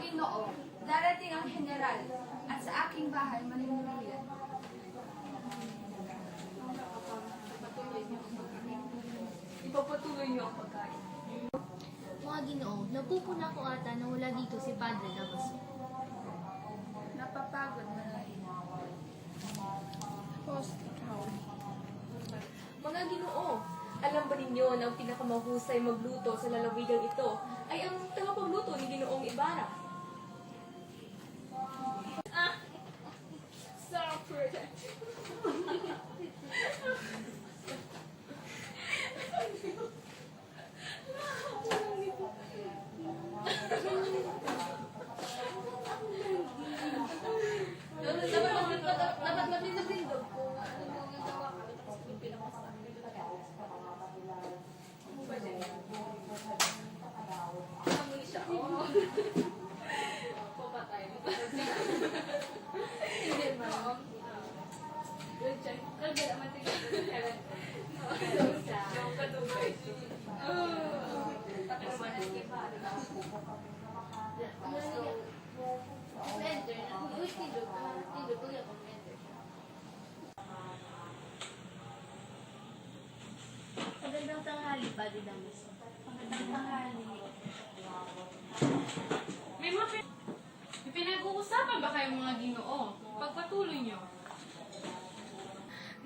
Ginoo, darating ang general at sa aking bahay manunurian. Ipapatuloy niyo ang pagkain. Mga Ginoo, napupuna ko ata na wala dito si Padre Damaso. Napapagod na rin. Host, ikaw. Mga Ginoo, alam ba ninyo na ang pinakamahusay magluto sa lalawigang ito ay ang tagapagluto ni Ginoong Ibarra? Dapat matindog-tindog kung ano mo ang gawa ka. Tapos yung pinakasabi. Namuli siya. Papatay. Hindi, ma'am. Good job. Kaya naman tingin ko sa kailan. Yung katubay. Tapos naman ang iba. Enter na. Uy, tindog. Tindog ko yung enter. Magandang tanghali, Padre Damaso. Magandang tanghali. May pinag-uusapan ba kayong mga Ginoo? Pagpatuloy nyo.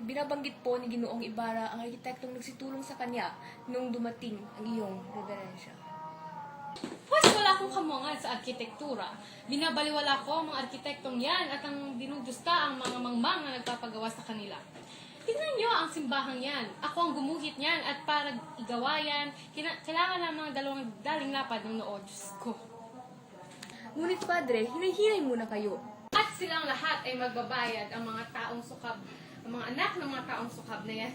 Binabanggit po ni Ginoong Ibarra ang arkitektong nagsitulong sa kanya nung dumating ang iyong reverensya. Pues wala akong kamuangan sa arkitektura. Binabaliwala ko ang mga arkitektong yan at ang dinudusta ang mga mangmang na nagpapagawa sa kanila. Tignan nyo ang simbahang yan. Ako ang gumuhit niyan at para igawa yan, kailangan ng mga dalawang daling lapad ng noo. Diyos ko. Ngunit Padre, hinay-hinay muna kayo. At silang lahat ay magbabayad ang mga taong sukab, ang mga anak ng mga taong sukab na yan.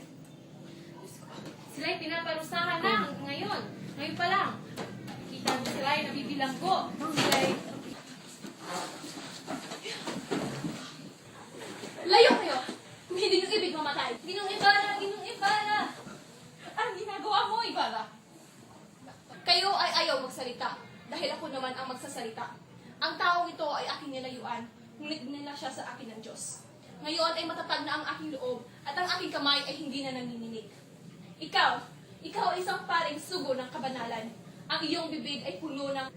Diyos ko. Sila'y pinaparusahan na ngayon. Ngayon pa lang. Kita mo sila'y nabibilang ko. Sila'y... Layo kayo! Kung hindi nyo ibig mamatay. Ginong Ibarra! Ginong Ibarra! Anong ginagawa mo, Ibarra? Kayo ay ayaw magsalita, dahil ako naman ang magsasalita. Ang taong ito ay aking nilayuan, ngunit dinala siya sa akin ng Diyos. Ngayon ay matatag na ang aking loob, at ang aking kamay ay hindi na nanginginig. Ikaw ay isang paring sugo ng kabanalan. Ang iyong bibig ay puno ng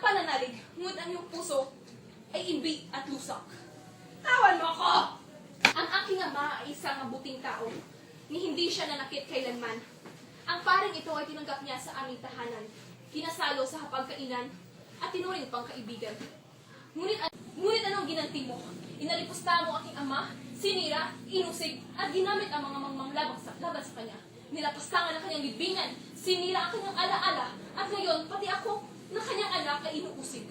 pananalig, ngunit ang iyong puso ay imbi at lusak. Tawan mo ko! Ang aking ama ay isang mabuting tao, ni hindi siya nanakit kailanman. Ang paring ito ay tinanggap niya sa aming tahanan, kinasalo sa hapagkainan, at tinuring pang kaibigan. Ngunit anong ginanti mo? Inalipusta mo aking ama, sinira, inusig, at ginamit ang mga mangmang laban sa kanya. Nilapastangan ang kanyang libingan, sinira ang kanyang alaala, at ngayon pati ako na kanyang anak ay inuusig.